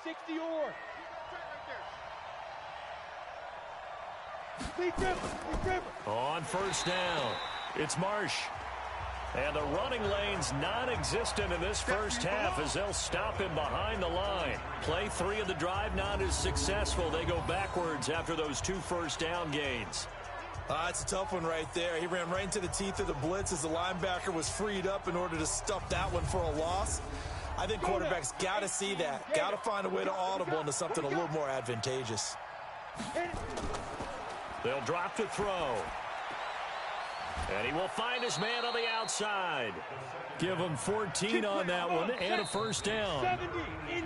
60 or. Lead driver. On first down, it's Marsh. And the running lane's non-existent in this first half as they'll stop him behind the line. Play 3 of the drive not as successful. They go backwards after those 2 first down gains. It's a tough one right there. He ran right into the teeth of the blitz as the linebacker was freed up in order to stuff that one for a loss. I think quarterbacks got to see that. Got to find a way to audible into something a little more advantageous. They'll drop to throw. And he will find his man on the outside. Give him 14 on that one and a first down.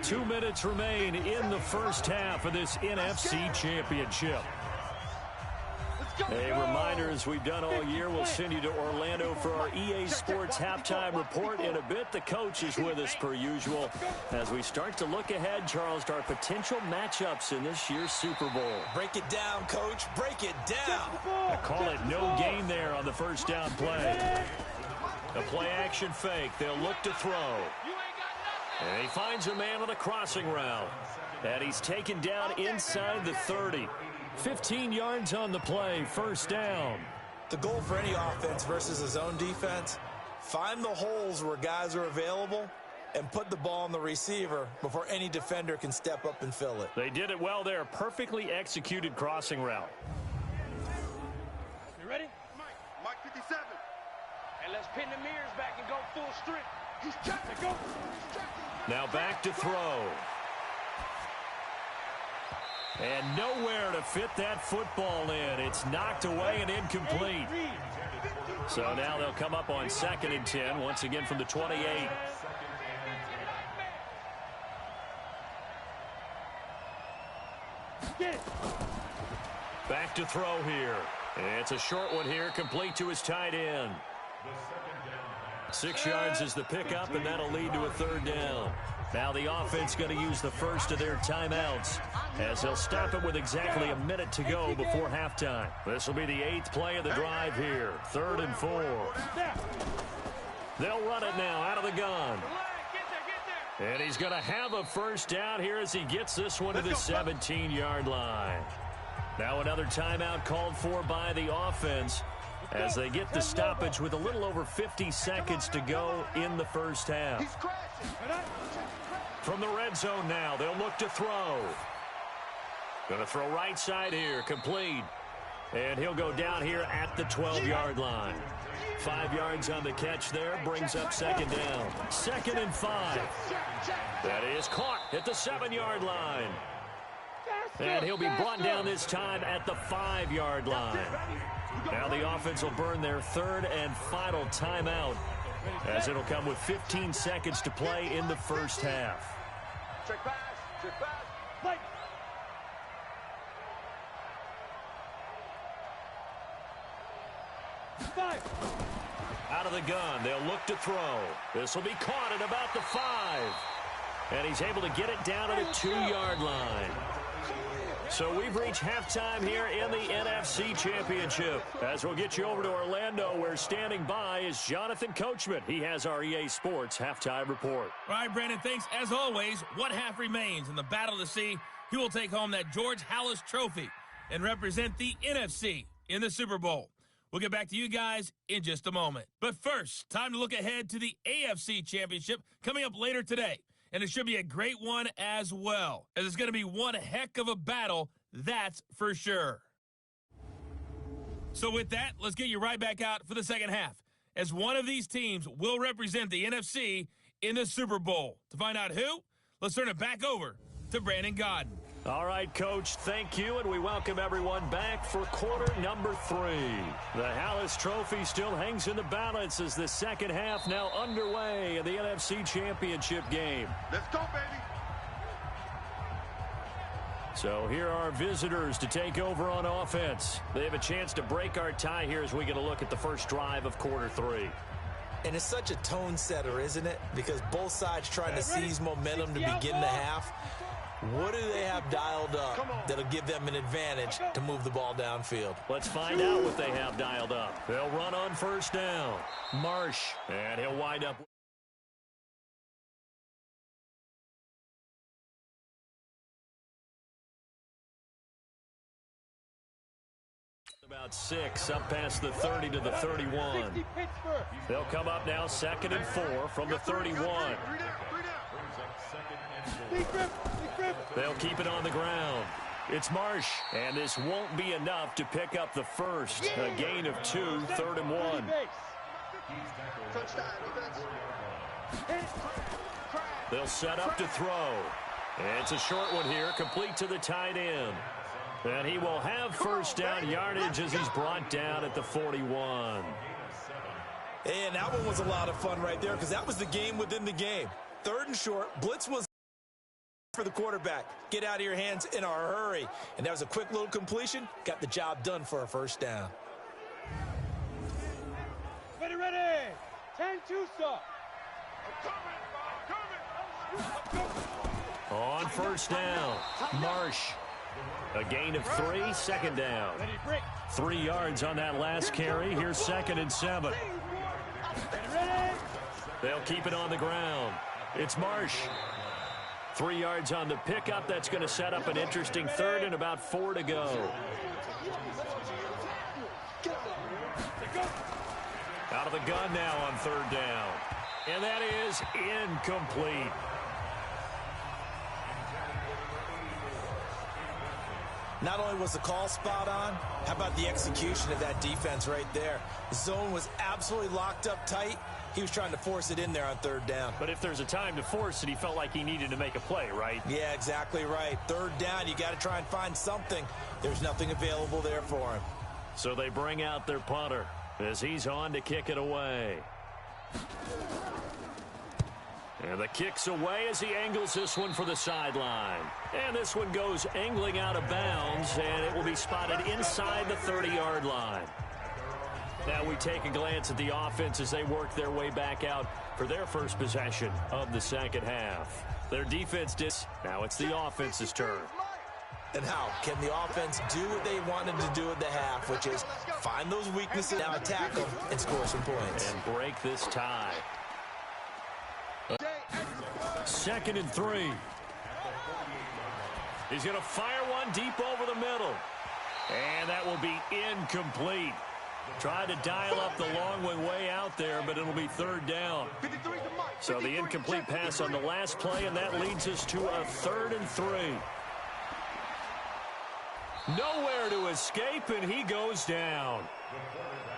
2 minutes remain in the first half of this NFC Championship. A reminder, as we've done all year, we'll send you to Orlando for our EA Sports Halftime Report in a bit. The coach is with us per usual as we start to look ahead, Charles, to our potential matchups in this year's Super Bowl. Break it down, Coach. Break it down. I call it no gain there on the first down play. A play-action fake. They'll look to throw. And he finds a man on the crossing route. And he's taken down inside the 30. 15 yards on the play, first down. The goal for any offense versus his own defense, find the holes where guys are available and put the ball on the receiver before any defender can step up and fill it. They did it well there. Perfectly executed crossing route. You ready? Mike 57. And let's pin the mirrors back and go full strength. He's trying to go. Now back to throw. And nowhere to fit that football in. It's knocked away and incomplete. So now they'll come up on 2nd and 10, once again from the 28. Back to throw here. It's a short one here, complete to his tight end. 6 yards is the pickup, and that'll lead to a 3rd down. Now the offense going to use the first of their timeouts as they'll stop it with exactly a minute to go before halftime. This will be the 8th play of the drive here. 3rd and 4. They'll run it now out of the gun. And he's going to have a first down here as he gets this one to the 17-yard line. Now another timeout called for by the offense as they get the stoppage with a little over 50 seconds to go in the first half. From the red zone now, they'll look to throw. Going to throw right side here, complete. And he'll go down here at the 12-yard line. 5 yards on the catch there, brings up 2nd down. 2nd and 5. That is caught at the 7-yard line. And he'll be brought down this time at the 5-yard line. Now the offense will burn their 3rd and final timeout as it'll come with 15 seconds to play in the first half. Check pass. Play. Out of the gun, they'll look to throw. This will be caught at about the 5. And he's able to get it down to the 2-yard line. So we've reached halftime here in the NFC Championship. As we'll get you over to Orlando, where standing by is Jonathan Coachman. He has our EA Sports Halftime Report. All right, Brandon, thanks. As always, one half remains in the battle to see who will take home that George Halas trophy and represent the NFC in the Super Bowl. We'll get back to you guys in just a moment. But first, time to look ahead to the AFC Championship coming up later today. And it should be a great one as well, as it's going to be one heck of a battle, that's for sure. So with that, let's get you right back out for the second half, as one of these teams will represent the NFC in the Super Bowl. To find out who, let's turn it back over to Brandon Godden. All right, Coach, thank you, and we welcome everyone back for quarter number 3. The Halas Trophy still hangs in the balance as the second half now underway in the NFC Championship game. Let's go, baby. So here are our visitors to take over on offense. They have a chance to break our tie here as we get a look at the first drive of quarter 3. And it's such a tone setter, isn't it? Because both sides trying to seize momentum to begin the half. What do they have dialed up that'll give them an advantage to move the ball downfield? Let's find out what they have dialed up. They'll run on first down. Marsh, and he'll wind up About 6, up past the 30 to the 31. They'll come up now 2nd and 4 from the 31. They'll keep it on the ground. It's Marsh, and this won't be enough to pick up the first. A gain of 2, 3rd and 1. They'll set up to throw. And it's a short one here, complete to the tight end. And he will have first down yardage as he's brought down at the 41. And that one was a lot of fun right there because that was the game within the game. 3rd and short, blitz was for the quarterback. Get out of your hands in a hurry. And that was a quick little completion. Got the job done for a first down. Ready. 10-2, sir. On first down, Marsh. A gain of 3, 2nd down. 3 yards on that last carry. Here's 2nd and 7. They'll keep it on the ground. It's Marsh. 3 yards on the pickup. That's going to set up an interesting 3rd and about 4 to go. Out of the gun now on 3rd down. And that is incomplete. Not only was the call spot on, how about the execution of that defense right there? The zone was absolutely locked up tight. He was trying to force it in there on 3rd down. But if there's a time to force it, he felt like he needed to make a play, right? Yeah, exactly right. 3rd down, you got to try and find something. There's nothing available there for him. So they bring out their punter as he's on to kick it away. And the kick's away as he angles this one for the sideline. And this one goes angling out of bounds, and it will be spotted inside the 30-yard line. Now we take a glance at the offense as they work their way back out for their first possession of the second half. Their defense did. Now it's the offense's turn. And how can the offense do what they wanted to do at the half, which is find those weaknesses, now attack them, and score some points. And break this tie. 2nd and 3. He's going to fire one deep over the middle. And that will be incomplete. Tried to dial up the long one way out there, but it'll be 3rd down. So the incomplete pass on the last play, and that leads us to a 3rd and 3. Nowhere to escape, and he goes down.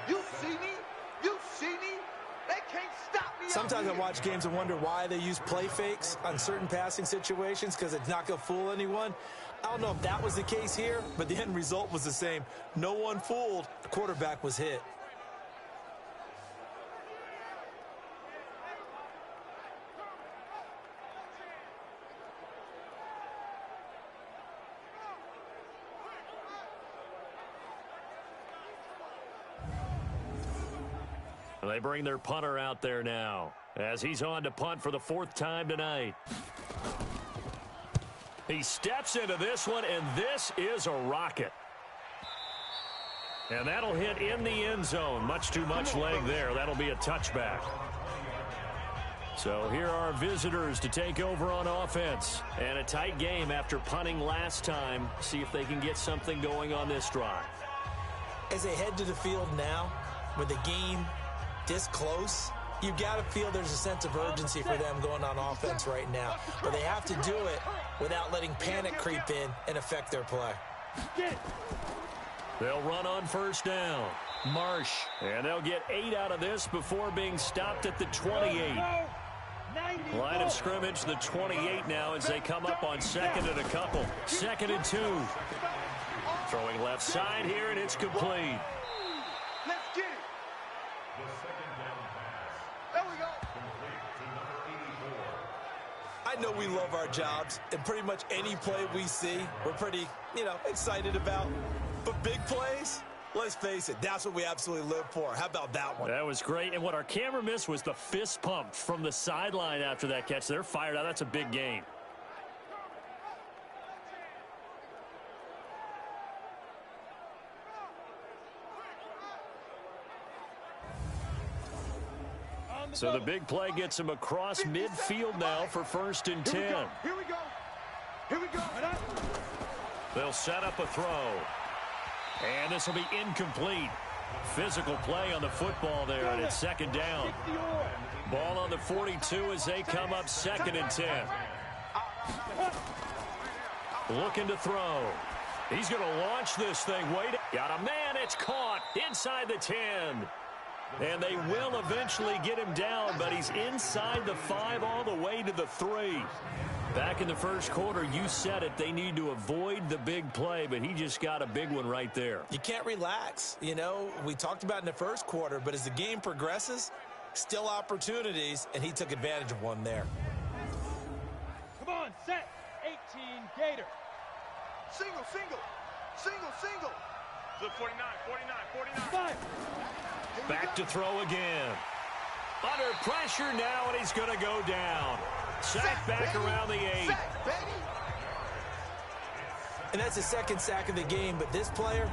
You see me? You see me? They can't stop me. Sometimes I watch games and wonder why they use play fakes on certain passing situations because it's not going to fool anyone. I don't know if that was the case here, but the end result was the same. No one fooled. The quarterback was hit. They bring their punter out there now as he's on to punt for the 4th time tonight. He steps into this one, and this is a rocket. And that'll hit in the end zone. Much too much leg there. That'll be a touchback. So here are visitors to take over on offense. And a tight game after punting last time. See if they can get something going on this drive. As they head to the field now, with the game this close, you got to feel there's a sense of urgency for them going on offense right now. But they have to do it without letting panic creep in and affect their play. They'll run on 1st down. Marsh. And they'll get 8 out of this before being stopped at the 28. Line of scrimmage, the 28 now as they come up on 2nd and a couple. 2nd and 2. Throwing left side here, and it's complete. Let's get it. There we go. I know we love our jobs, and pretty much any play we see, we're pretty, excited about. But big plays, let's face it, that's what we absolutely live for. How about that one? That was great, and what our camera missed was the fist pump from the sideline after that catch. They're fired out. That's a big gain. So the big play gets him across midfield now for 1st and 10. Here we go. Here we go. They'll set up a throw. And this will be incomplete. Physical play on the football there, and it's second down. Ball on the 42 as they come up 2nd and 10. Looking to throw. He's going to launch this thing. Wait. Got a man. It's caught inside the 10. And they will eventually get him down, but he's inside the 5 all the way to the 3. Back in the first quarter, you said it, they need to avoid the big play, but he just got a big one right there. You can't relax. You know, we talked about in the first quarter, but as the game progresses, still opportunities, and he took advantage of one there. Come on, set. 18, Gator. Single, single. Single, single. To 49, 49, 49. 5. Back to throw again. Under pressure now, and he's going to go down. Sack back around the 8. Sack, baby. And that's the second sack of the game, but this player...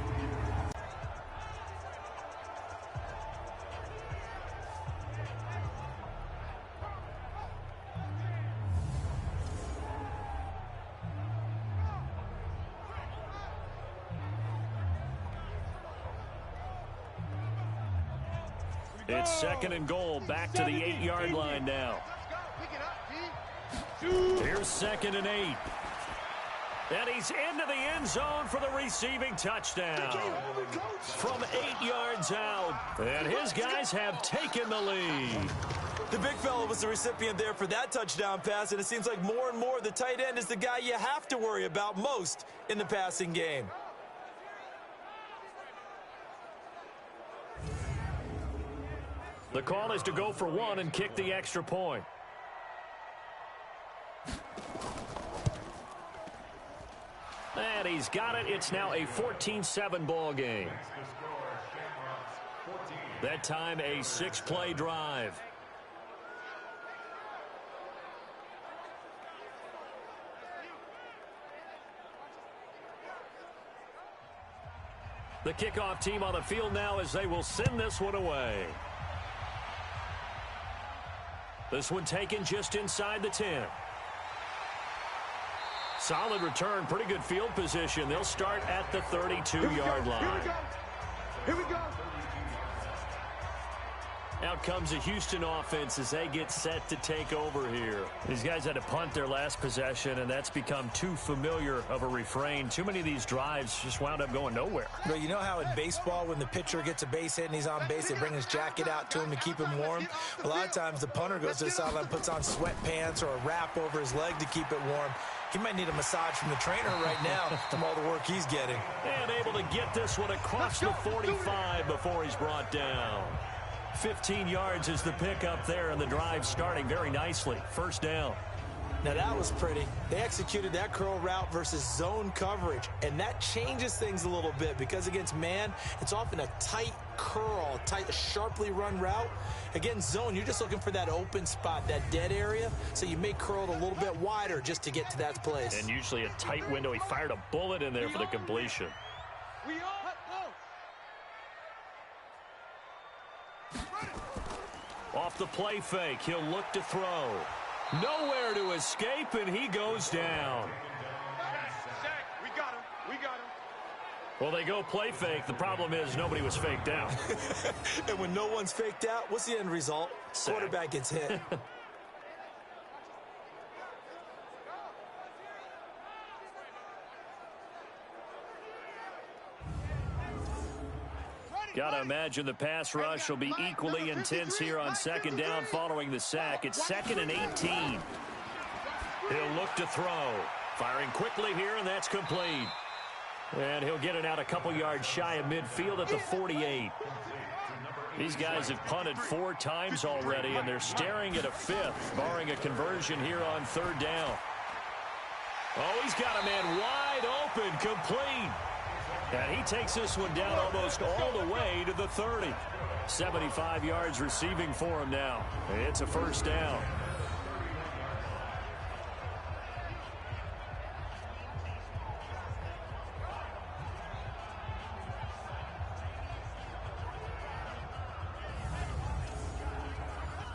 It's 2nd and goal, back to the 8-yard line now. Here's 2nd and 8. And he's into the end zone for the receiving touchdown. From 8 yards out. And his guys have taken the lead. The big fella was the recipient there for that touchdown pass, and it seems like more and more the tight end is the guy you have to worry about most in the passing game. The call is to go for 1 and kick the extra point. And he's got it. It's now a 14-7 ball game. That time a 6-play drive. The kickoff team on the field now as they will send this one away. This one taken just inside the 10. Solid return, pretty good field position. They'll start at the 32-yard line. Here we go. Out comes the Houston offense as they get set to take over here. These guys had to punt their last possession, and that's become too familiar of a refrain. Too many of these drives just wound up going nowhere. But you know how in baseball, when the pitcher gets a base hit and he's on base, they bring his jacket out to him to keep him warm? A lot of times the punter goes to the sideline, puts on sweatpants or a wrap over his leg to keep it warm. He might need a massage from the trainer right now from all the work he's getting. And able to get this one across the 45 before he's brought down. 15 yards is the pickup there, and the drive starting very nicely. First down. Now that was pretty. They executed that curl route versus zone coverage, and that changes things a little bit because against man, it's often a tight curl, tight, sharply run route. Against zone, you're just looking for that open spot, that dead area, so you may curl it a little bit wider just to get to that place. And usually a tight window. He fired a bullet in there for the completion. We all Off the play fake, he'll look to throw. Nowhere to escape, and he goes down. Zach, we got him. We got him. Well, they go play fake. The problem is nobody was faked out. And when no one's faked out, what's the end result? Sack. Quarterback gets hit. Got to imagine the pass rush will be equally intense here on second down following the sack. It's 2nd and 18. He'll look to throw. Firing quickly here, and that's complete. And he'll get it out a couple yards shy of midfield at the 48. These guys have punted 4 times already, and they're staring at a 5th, barring a conversion here on 3rd down. Oh, he's got a man wide open, complete. And he takes this one down almost all the way to the 30. 75 yards receiving for him now. It's a first down.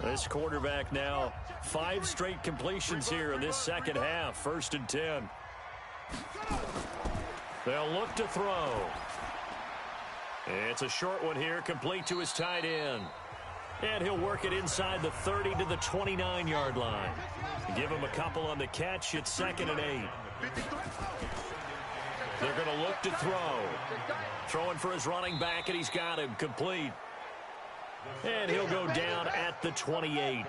This quarterback now, 5 straight completions here in this second half. 1st and 10. They'll look to throw. It's a short one here, complete to his tight end. And he'll work it inside the 30 to the 29-yard line. Give him a couple on the catch. It's 2nd and 8. They're going to look to throw. Throwing for his running back, and he's got him complete. And he'll go down at the 28.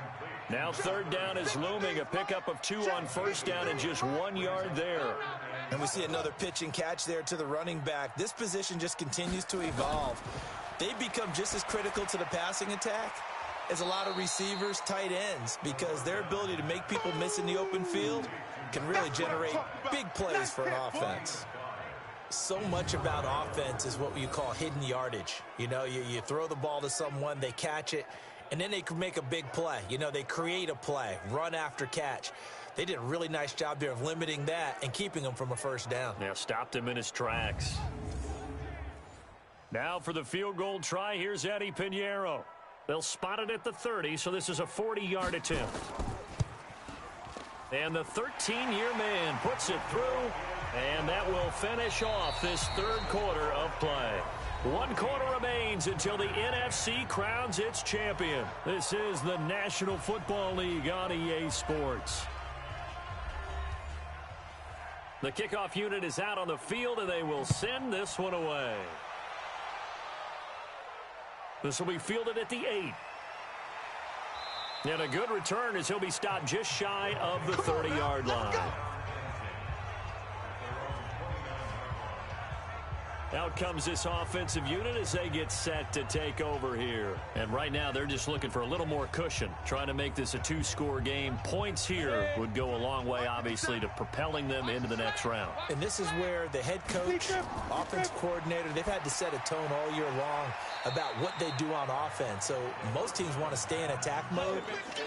Now 3rd down is looming. A pickup of 2 on 1st down and just 1 yard there. And we see another pitch and catch there to the running back. This position just continues to evolve. They become just as critical to the passing attack as a lot of receivers, tight ends, because their ability to make people miss in the open field can really generate big plays for an offense. So much about offense is what you call hidden yardage. You know, you throw the ball to someone, they catch it, and then they can make a big play. You know, they create a play, run after catch. They did a really nice job there of limiting that and keeping him from a 1st down. Now stopped him in his tracks. Now for the field goal try, here's Eddie Pinheiro. They'll spot it at the 30, so this is a 40-yard attempt. And the 13-year man puts it through, and that will finish off this 3rd quarter of play. 1 quarter remains until the NFC crowns its champion. This is the National Football League on EA Sports. The kickoff unit is out on the field, and they will send this one away. This will be fielded at the 8. And a good return as he'll be stopped just shy of the 30-yard line. Out comes this offensive unit as they get set to take over here. And right now they're just looking for a little more cushion, trying to make this a 2-score game. Points here would go a long way, obviously, to propelling them into the next round. And this is where the head coach, offense coordinator, they've had to set a tone all year long about what they do on offense. So most teams want to stay in attack mode,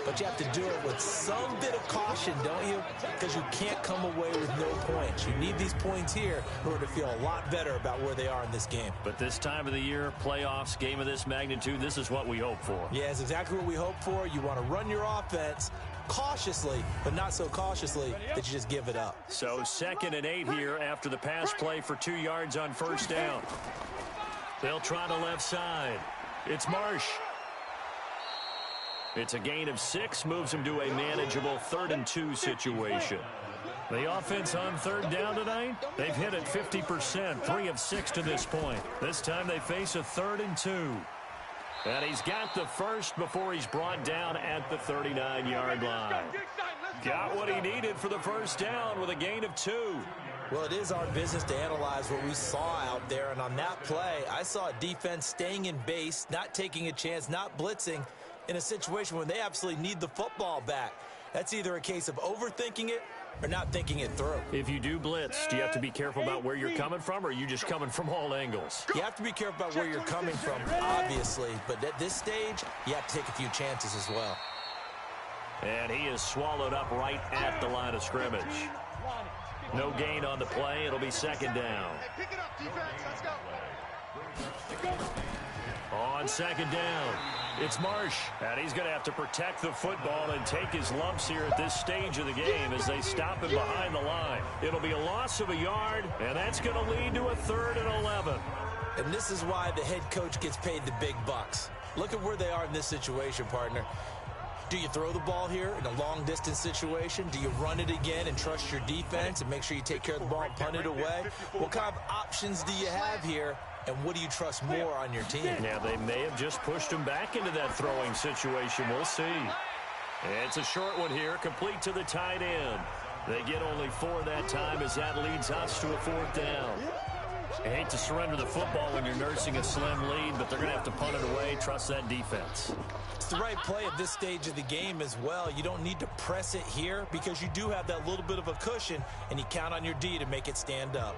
but you have to do it with some bit of caution, don't you? Because you can't come away with no points. You need these points here in order to feel a lot better about where they are in this game. But this time of the year, playoffs, game of this magnitude, this is what we hope for. Yeah, it's exactly what we hope for. You want to run your offense cautiously, but not so cautiously that you just give it up. So 2nd and 8 here after the pass play for 2 yards on 1st down. They'll try the left side. It's Marsh. It's a gain of 6, moves him to a manageable 3rd and 2 situation. The offense on 3rd down tonight, they've hit it 50%, 3 of 6 to this point. This time they face a 3rd and 2. And he's got the first before he's brought down at the 39-yard line. Got what he needed for the 1st down with a gain of 2. Well, it is our business to analyze what we saw out there, and on that play, I saw a defense staying in base, not taking a chance, not blitzing, in a situation where they absolutely need the football back. That's either a case of overthinking it or not thinking it through. If you do blitz, do you have to be careful about where you're coming from, or are you just coming from all angles? You have to be careful about where you're coming from, obviously, but at this stage, you have to take a few chances as well. And he is swallowed up right at the line of scrimmage. No gain on the play. It'll be 2nd down. Pick it up, defense. Let's go. On 2nd down, it's Marsh. And he's going to have to protect the football and take his lumps here at this stage of the game as they stop him behind the line. It'll be a loss of a yard, and that's going to lead to a 3rd and 11. And this is why the head coach gets paid the big bucks. Look at where they are in this situation, partner. Do you throw the ball here in a long-distance situation? Do you run it again and trust your defense and make sure you take care of the ball and punt it away? What kind of options do you have here, and what do you trust more on your team? Yeah, they may have just pushed him back into that throwing situation. We'll see. It's a short one here, complete to the tight end. They get only 4 that time as that leads us to a 4th down. I hate to surrender the football when you're nursing a slim lead, but they're going to have to punt it away. Trust that defense. It's the right play at this stage of the game as well. You don't need to press it here because you do have that little bit of a cushion, and you count on your D to make it stand up.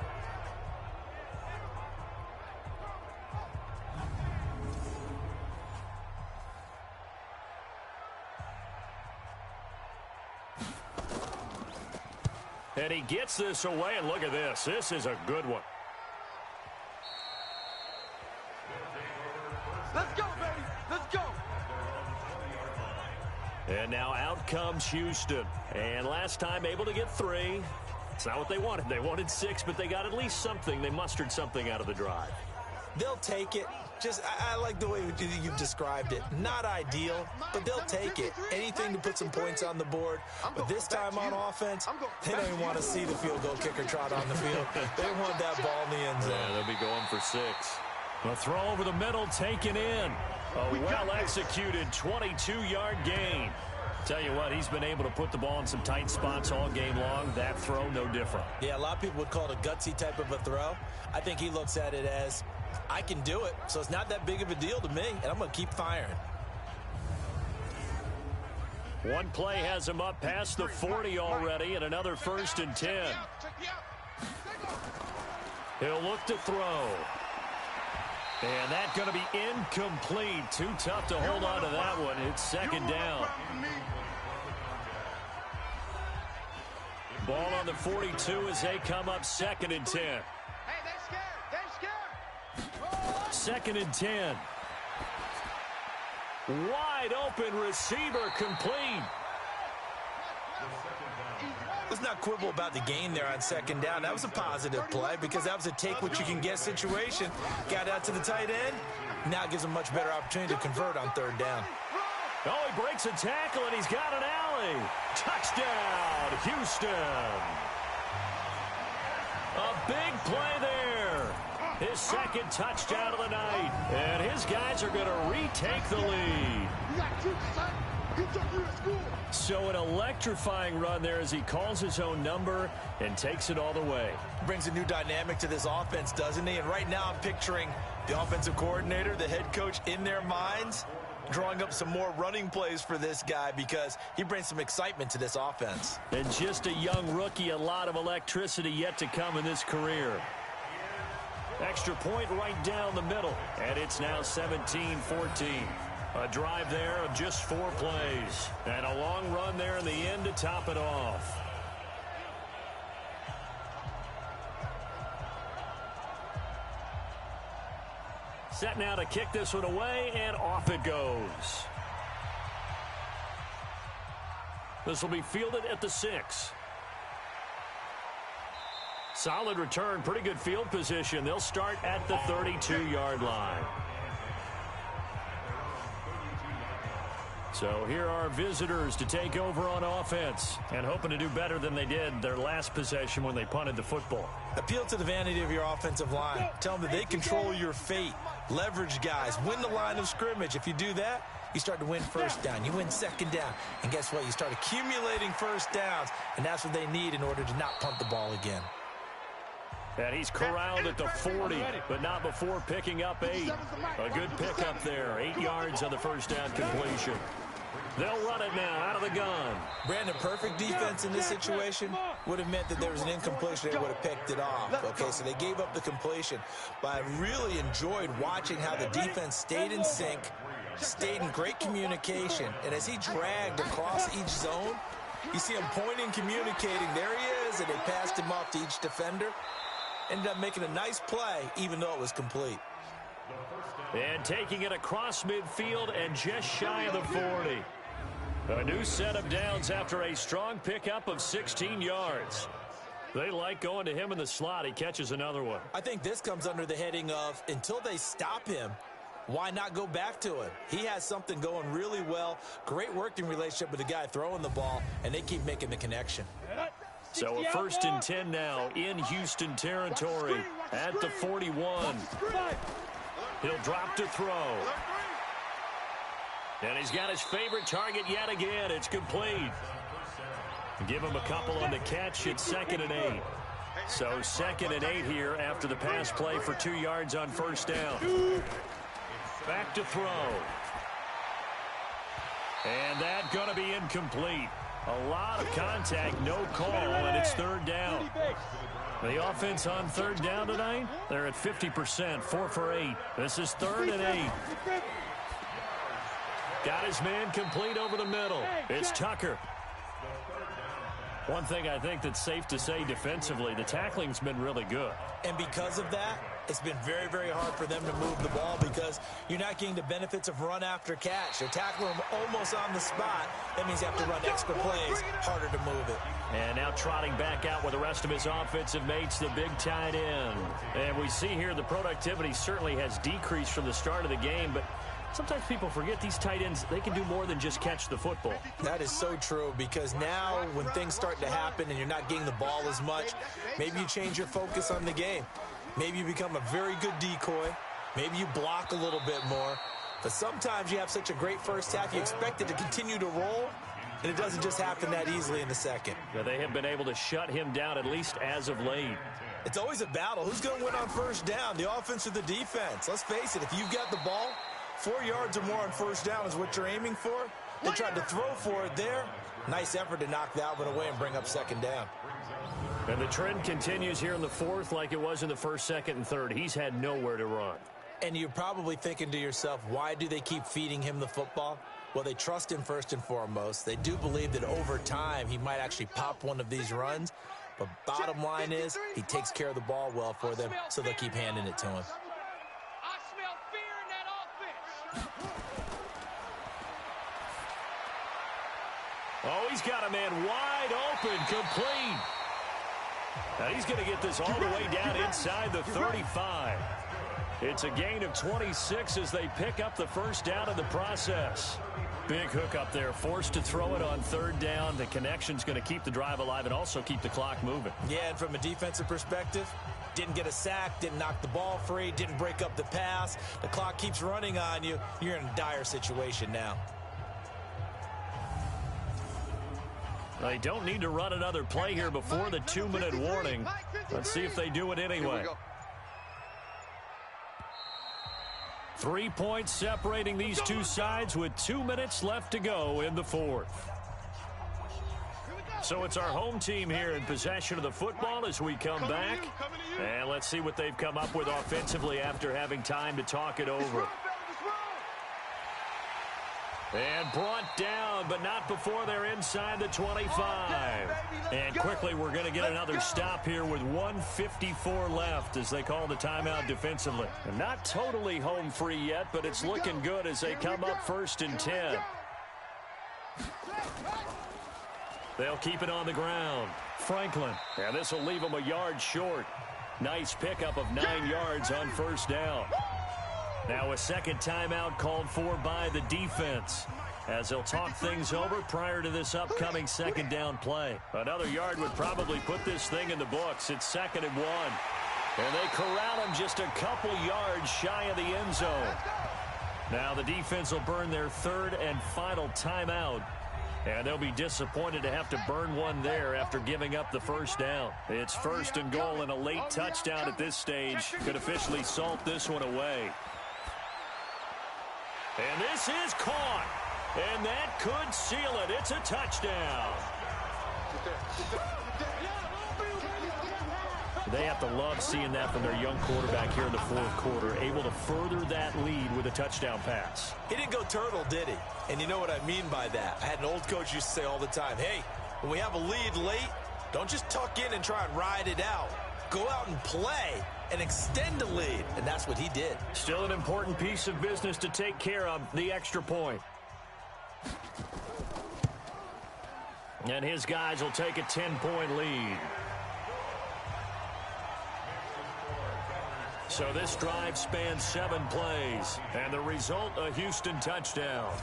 And he gets this away, and look at this. This is a good one. Let's go, baby. Let's go. And now out comes Houston. And last time able to get 3. It's not what they wanted. They wanted 6, but they got at least something. They mustered something out of the drive. They'll take it. I like the way you've described it. Not ideal, but they'll take it. Anything to put some points on the board. But this time on offense, they don't even want to see the field goal kicker trot on the field. They want that ball in the end zone. Yeah, they'll be going for 6. A throw over the middle, taken in. A well-executed 22-yard gain. Tell you what, he's been able to put the ball in some tight spots all game long. That throw, no different. Yeah, a lot of people would call it a gutsy type of a throw. I think he looks at it as, I can do it, so it's not that big of a deal to me, and I'm going to keep firing. One play has him up past the 40 already, and another 1st and 10. He'll look to throw. And that's going to be incomplete. Too tough to hold on to that one. It's 2nd down. Ball on the 42 as they come up 2nd and 10. Hey, they scared. 2nd and 10. Wide open receiver complete. Let's not quibble about the gain there on 2nd down. That was a positive play because that was a take-what-you-can-get situation. Got out to the tight end. Now gives him a much better opportunity to convert on 3rd down. Oh, he breaks a tackle, and he's got an alley. Touchdown, Houston. A big play there. His 2nd touchdown of the night. And his guys are going to retake the lead. So an electrifying run there as he calls his own number and takes it all the way. Brings a new dynamic to this offense, doesn't he? And right now I'm picturing the offensive coordinator, the head coach in their minds, drawing up some more running plays for this guy because he brings some excitement to this offense. And just a young rookie, a lot of electricity yet to come in this career. Extra point right down the middle, and it's now 17-14. A drive there of just 4 plays. And a long run there in the end to top it off. Set now to kick this one away, and off it goes. This will be fielded at the 6. Solid return, pretty good field position. They'll start at the 32-yard line. So here are visitors to take over on offense and hoping to do better than they did their last possession when they punted the football. Appeal to the vanity of your offensive line. Tell them that they control your fate. Leverage guys. Win the line of scrimmage. If you do that, you start to win 1st down. You win 2nd down. And guess what? You start accumulating 1st downs. And that's what they need in order to not punt the ball again. And he's corralled at the 40, but not before picking up 8. A good pickup there. 8 yards on the 1st down completion. They'll run it now out of the gun. Brandon, perfect defense in this situation would have meant that there was an incompletion. They would have picked it off. Okay, so they gave up the completion. But I really enjoyed watching how the defense stayed in sync, stayed in great communication. And as he dragged across each zone, you see him pointing, communicating. There he is, and they passed him off to each defender. Ended up making a nice play, even though it was complete. And taking it across midfield and just shy of the 40. A new set of downs after a strong pickup of 16 yards. They like going to him in the slot. He catches another one. I think this comes under the heading of until they stop him, why not go back to him? He has something going really well. Great working relationship with the guy throwing the ball, and they keep making the connection. So a 1st and 10 now in Houston territory at the 41. He'll drop to throw. And he's got his favorite target yet again. It's complete. Give him a couple on the catch. It's 2nd and 8. So 2nd and 8 here after the pass play for 2 yards on 1st down. Back to throw. And that's going to be incomplete. A lot of contact, no call, and it's 3rd down. The offense on 3rd down tonight, they're at 50%, 4 for 8. This is 3rd and 8. Got his man complete over the middle. It's Tucker. One thing I think that's safe to say defensively, the tackling's been really good. And because of that, it's been very, very hard for them to move the ball because you're not getting the benefits of run after catch. They're tackling them almost on the spot. That means you have to run extra plays, harder to move it. And now trotting back out with the rest of his offensive mates, the big tight end. And we see here the productivity certainly has decreased from the start of the game, but sometimes people forget these tight ends, they can do more than just catch the football. That is so true, because now when things start to happen and you're not getting the ball as much, maybe you change your focus on the game. Maybe you become a very good decoy. Maybe you block a little bit more. But sometimes you have such a great first half, you expect it to continue to roll, and it doesn't just happen that easily in the second. Yeah, they have been able to shut him down, at least as of late. It's always a battle. Who's going to win on first down, the offense or the defense? Let's face it, if you've got the ball, 4 yards or more on first down is what you're aiming for. They tried to throw for it there. Nice effort to knock that one away and bring up second down. And the trend continues here in the fourth like it was in the first, second, and third. He's had nowhere to run. And you're probably thinking to yourself, why do they keep feeding him the football? Well, they trust him first and foremost. They do believe that over time he might actually pop one of these runs. But bottom line is he takes care of the ball well for them, so they'll keep handing it to him. I smell fear in that offense. Oh, he's got a man wide open, complete. Now he's going to get this all the way down inside the 35. It's a gain of 26 as they pick up the first down in the process. Big hook up there, forced to throw it on third down. The connection's going to keep the drive alive and also keep the clock moving. Yeah, and from a defensive perspective, didn't get a sack, didn't knock the ball free, didn't break up the pass. The clock keeps running on you. You're in a dire situation now. They don't need to run another play here before the 2-minute warning. Let's see if they do it anyway. 3 points separating these two sides with 2 minutes left to go in the fourth. So it's our home team here in possession of the football as we come back. And let's see what they've come up with offensively after having time to talk it over. And brought down, but not before they're inside the 25. And quickly, we're going to get another stop here with 1:54 left as they call the timeout defensively. And not totally home free yet, but it's looking good as they come up 1st and 10. They'll keep it on the ground. Franklin. And this will leave them a yard short. Nice pickup of 9 yards on first down. Now a second timeout called for by the defense as they'll talk things over prior to this upcoming second down play. Another yard would probably put this thing in the books. It's 2nd and 1. And they corral him just a couple yards shy of the end zone. Now the defense will burn their 3rd and final timeout. And they'll be disappointed to have to burn one there after giving up the first down. It's 1st and goal, and a late touchdown at this stage could officially salt this one away. And this is caught. And that could seal it. It's a touchdown. They have to love seeing that from their young quarterback here in the fourth quarter, able to further that lead with a touchdown pass. He didn't go turtle, did he? And you know what I mean by that. I had an old coach used to say all the time, hey, when we have a lead late, don't just tuck in and try and ride it out. Go out and play and extend the lead. And that's what he did. Still an important piece of business to take care of, the extra point. And his guys will take a 10-point lead. So this drive spans 7 plays. And the result, a Houston touchdown.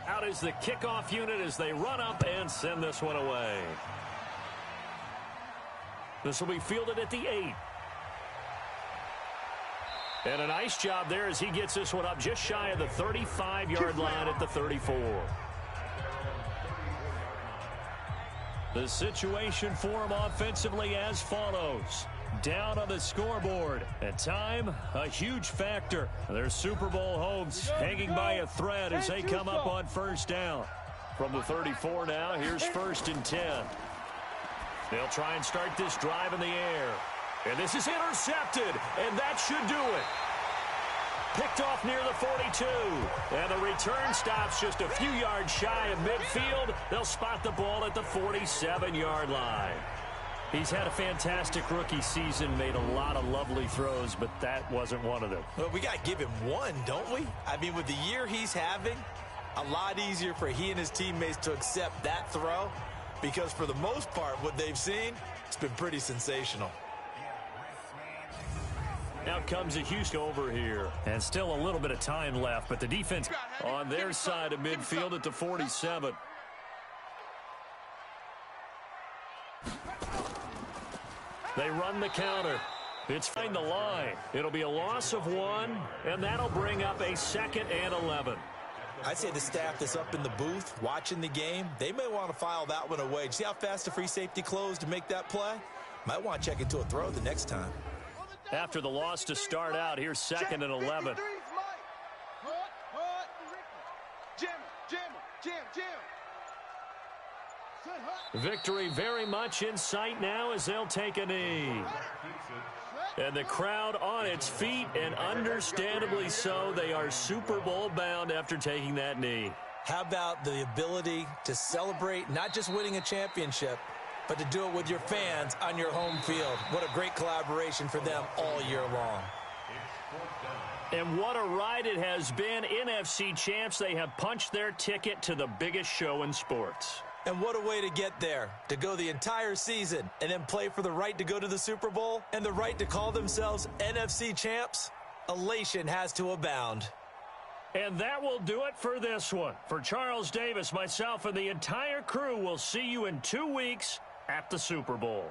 Out is the kickoff unit as they run up and send this one away. This will be fielded at the 8. And a nice job there as he gets this one up just shy of the 35-yard line at the 34. The situation for him offensively as follows. Down on the scoreboard. At time, a huge factor. Their Super Bowl hopes hanging by a thread as they come up on first down. From the 34 now, here's 1st and 10. They'll try and start this drive in the air. And this is intercepted, and that should do it. Picked off near the 42. And the return stops just a few yards shy of midfield. They'll spot the ball at the 47-yard line. He's had a fantastic rookie season, made a lot of lovely throws, but that wasn't one of them. Well, we got to give him one, don't we? I mean, with the year he's having, A lot easier for he and his teammates to accept that throw because for the most part, what they've seen, it's been pretty sensational. Now comes a Houston over here. And still a little bit of time left, but the defense on their side of midfield at the 47. They run the counter. It's find the line. It'll be a loss of 1, and that'll bring up a 2nd and 11. I'd say the staff that's up in the booth watching the game, they may want to file that one away. See how fast the free safety closed to make that play? Might want to check it to a throw the next time. After the loss to start out, here's 2nd and 11. Victory very much in sight now as they'll take a knee. And the crowd on its feet, and understandably so. They are Super Bowl bound after taking that knee. How about the ability to celebrate not just winning a championship, but to do it with your fans on your home field? What a great collaboration for them all year long. And what a ride it has been. NFC champs, they have punched their ticket to the biggest show in sports. And what a way to get there, to go the entire season and then play for the right to go to the Super Bowl and the right to call themselves NFC champs. Elation has to abound. And that will do it for this one. For Charles Davis, myself, and the entire crew, we'll see you in 2 weeks at the Super Bowl.